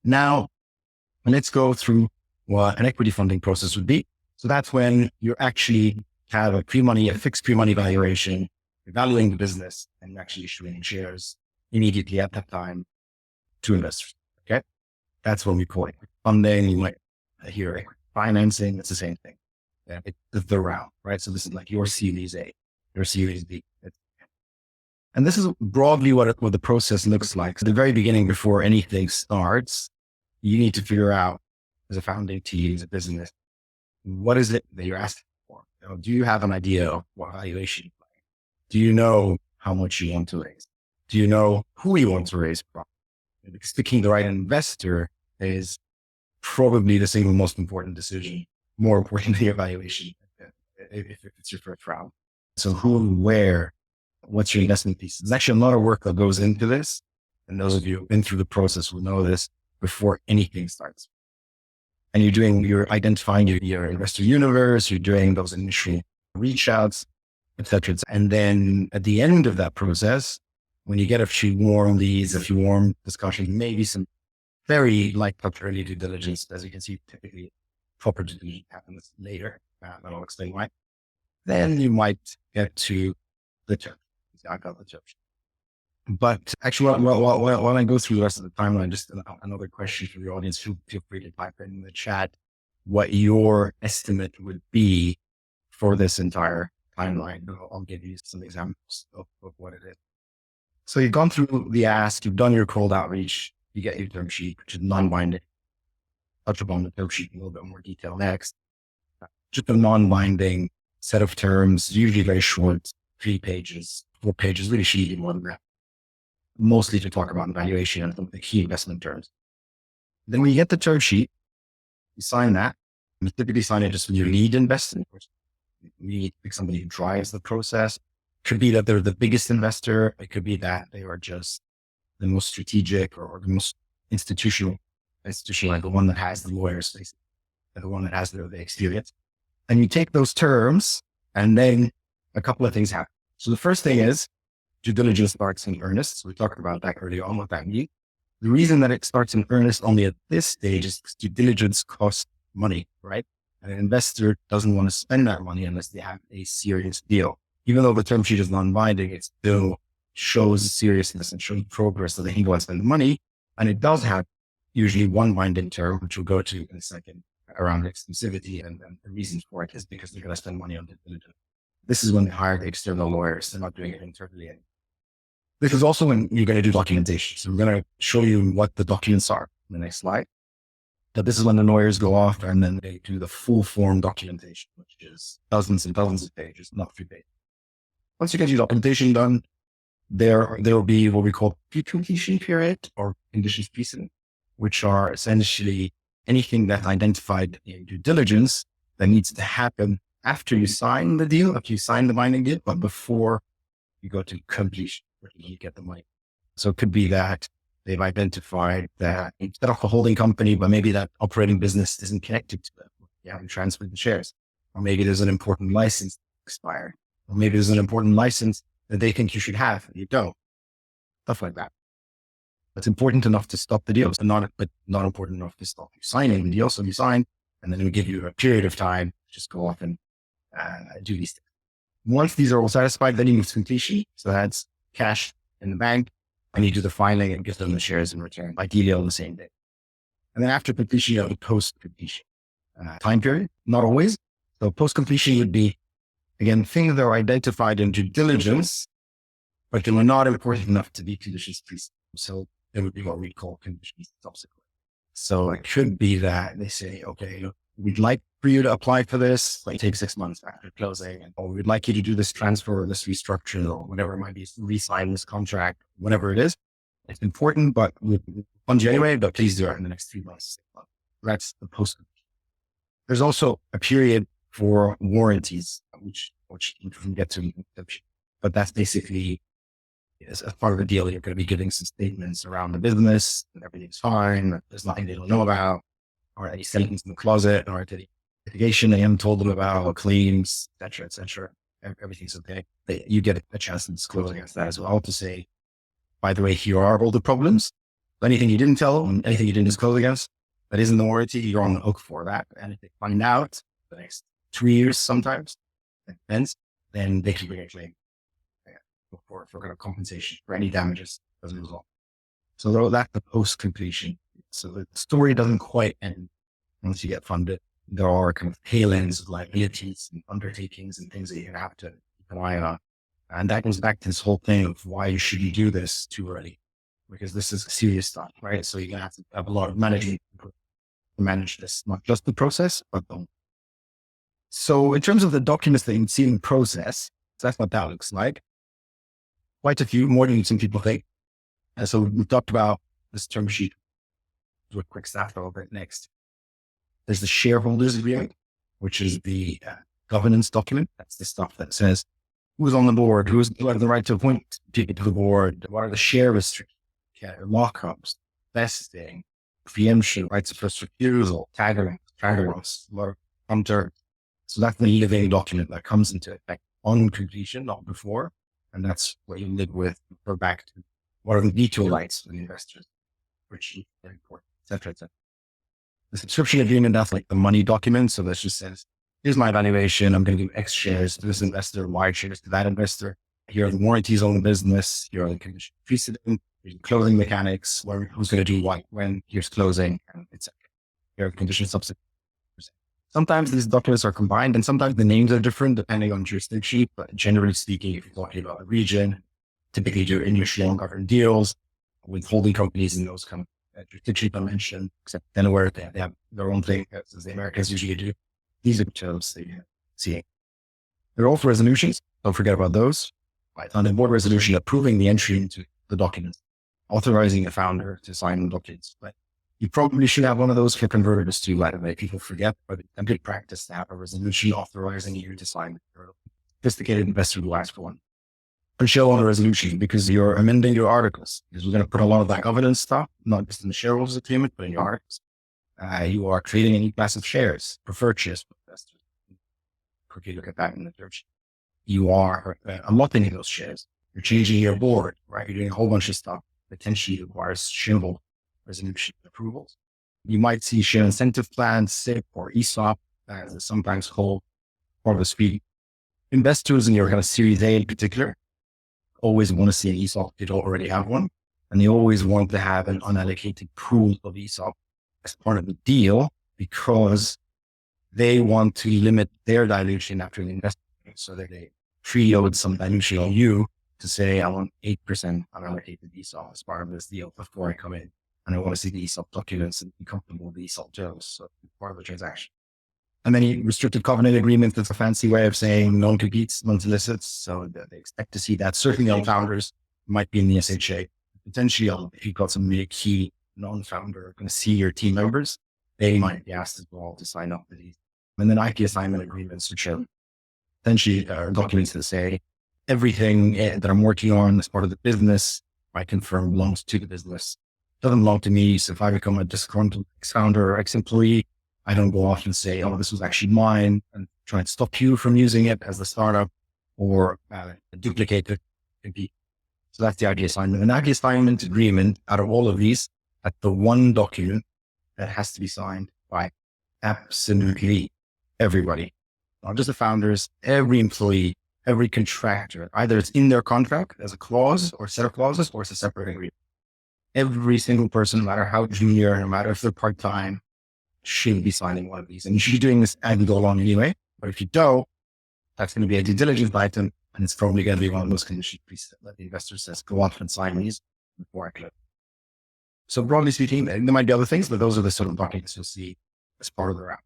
Now, let's go through what an equity funding process would be. So that's when you actually have a fixed pre-money valuation, you're valuing the business, and you're actually issuing shares immediately at that time to investors. Okay. That's what we call equity funding. You might hear equity financing. It's the same thing. Yeah, it's the round, right? So this is like your Series A, your Series B. And this is broadly what the process looks like. So at the very beginning, before anything starts, you need to figure out as a founding team, as a business, what is it that you're asking for? You know, do you have an idea of what valuation you like? Do you know how much you want to raise? Do you know who you want to raise from? Because picking the right investor is probably the single most important decision, more important than your valuation if it's your first round. So who, where, what's your investment thesis? There's actually a lot of work that goes into this. And those of you who've been through the process will know this before anything starts. And you're identifying your investor universe, you're doing those initial reach outs, et cetera. And then at the end of that process, when you get a few warm leads, a few warm discussions, maybe some very light touch early due diligence, as you can see, typically proper due diligence happens later. And I'll explain why. Then you might get to the term. I got the term. But actually, while I go through the rest of the timeline, just another question for the audience, feel free to type in the chat what your estimate would be for this entire timeline. I'll give you some examples of what it is. So you've gone through the ask, you've done your cold outreach, you get your term sheet, which is non-binding. Touch upon the term sheet in a little bit more detail next. Just a non-binding set of terms, usually very short, 3 pages, 4 pages, really shitty one. Mostly to talk about valuation and some of the key investment terms. Then when you get the term sheet, you sign that. You typically sign it just with your lead investor. You need to pick somebody who drives the process. It could be that they're the biggest investor. It could be that they are just the most strategic or the most institutional, like the one that has the lawyers, the one that has the experience. And you take those terms and then a couple of things happen. So the first thing is, due diligence starts in earnest. So we talked about that early on, what that means. The reason that it starts in earnest only at this stage is because due diligence costs money, right? And an investor doesn't want to spend that money unless they have a serious deal. Even though the term sheet is non-binding, it still shows seriousness and shows progress that they can go and spend the money. And it does have usually one binding term, which we'll go to in a second, around exclusivity. And the reason for it is because they're going to spend money on due diligence. This is when they hire the external lawyers. They're not doing it internally. This is also when you're going to do documentation. So we're going to show you what the documents are in the next slide. So this is when the lawyers go off and then they do the full form documentation, which is dozens and dozens of pages, not 3 pages. Once you get your documentation done, there will be what we call pre-completion period or conditions precedent, which are essentially anything that's identified in due diligence that needs to happen after you sign the deal, after you sign the binding deal, but before you go to completion, where you get the money. So it could be that they've identified that instead of a holding company, but maybe that operating business isn't connected to them. You haven't transferred the shares. Or maybe there's an important license expired. Or maybe there's an important license that they think you should have and you don't. Stuff like that. It's important enough to stop the deal, but not important enough to stop you signing the deal. So you sign, and then we give you a period of time to just go off and do these things. Once these are all satisfied, then you move to completion. So that's cash in the bank, and you do the filing and give them the shares in return, ideally on the same day. And then after completion, you have a post-completion time period. Not always. So post-completion would be, again, things that are identified in due diligence, but they were not important enough to be conditions precedent. So it would be what we call conditions subsequent. So it could be that they say, okay, we'd like for you to apply for this, like take 6 months after closing, or we'd like you to do this transfer or this restructure or whatever it might be, re-sign this contract, whatever it is. It's important, but we'll fund you anyway, but please do it in the next 3 months. That's the post. There's also a period for warranties, which we can get to, but that's basically as part of the deal. You're going to be giving some statements around the business and everything's fine. There's nothing they don't know about, or any skeletons in the closet, or any litigation they haven't told them about, or claims, et cetera. Everything's okay. You get a chance to disclose against that as well to say, by the way, here are all the problems. Anything you didn't tell and anything you didn't disclose against, that isn't the warranty, you're on the hook for that. And if they find out the next 2 years, sometimes, it depends, then they can bring a claim for kind of compensation for any damages as a result. So that's the post-completion. So the story doesn't quite end once you get funded. There are kind of tail ends of liabilities and undertakings and things that you have to keep an eye on. And that goes back to this whole thing of why should you do this too early? Because this is serious stuff, right? So you're going to have a lot of management to manage this, not just the process, but the. So in terms of the documents that you see in the process, so that's what that looks like. Quite a few, more than some people think. And so we've talked about this term sheet. Do a quick snap a little bit next. There's the shareholders agreement, which is the governance document. That's the stuff that says who's on the board, who has the right to appoint people to the board, what are the share restrictions, lockups, vesting, preemption, rights of first refusal, tagging, counter. So that's the living document that comes into effect on completion, not before. And that's what you live with, go back to what are the veto rights of the investors, which is very important, et cetera, et cetera. The subscription agreement, that's like the money document. So that just says, here's my valuation. I'm going to give X shares to this investor, Y shares to that investor. Here are the warranties on the business. Here are the condition precedent, closing mechanics, who's going to do what, when, here's closing, etc. Here are condition subsequent. Sometimes these documents are combined and sometimes the names are different depending on jurisdiction. But generally speaking, if you're talking about a region, typically do initially ungoverned deals with holding companies in those kind of jurisdictions I mentioned, except Delaware, they have their own thing, as the Americans usually do. These are terms that you're seeing. They're all for resolutions. Don't forget about those. Right. On the board resolution approving the entry into the documents, authorizing a founder to sign the documents. But you probably should have one of those for converters too, by the way. People forget, but it's a good practice to have a resolution authorizing you to sign. Sophisticated investor will ask for one. And show on the resolution because you're amending your articles. Because we're going to put a lot of that governance stuff, not just in the shareholders agreement, but in your articles. You are creating a new class of shares, preferred shares for investors. Quickly look at that in the dirt sheet. You are unlocking those shares. You're changing your board, right? You're doing a whole bunch of stuff. Potentially requires shareholder resolution approvals. You might see share incentive plans, SIP or ESOP, as it's sometimes called, part of the speed. Investors in your kind of Series A in particular always want to see an ESOP. They don't already have one. And they always want to have an unallocated pool of ESOP as part of the deal because they want to limit their dilution after the investment. So that they preload some dilution on you to say, I want 8% unallocated ESOP as part of this deal before I come in. And I want to see the ESOP documents and be comfortable with the ESOP terms. So part of the transaction. And then restricted covenant agreement, that's a fancy way of saying non-competes, non-solicits. So they expect to see that. Certainly on founders, might be in the SHA. Potentially, if you've got some really key non-founder going to see your team members, they might be asked as well to sign up for these. And then IP assignment agreements, which are essentially documents that say everything that I'm working on as part of the business, I confirm belongs to the business. Doesn't belong to me. So if I become a disgruntled ex-founder or ex-employee, I don't go off and say, oh, this was actually mine and try and stop you from using it as the startup or duplicate it. So that's the IP assignment. An IP assignment agreement out of all of these, that's the one document that has to be signed by absolutely everybody, not just the founders, every employee, every contractor. Either it's in their contract as a clause or set of clauses, or it's a separate agreement. Every single person, no matter how junior, no matter if they're part-time, should be signing one of these. And you should be doing this as you go along anyway. But if you don't, that's going to be a due diligence item. And it's probably going to be one of those conditions that the investor says, go off and sign these before I click. So broadly speaking, there might be other things, but those are the sort of documents you'll see as part of the wrap.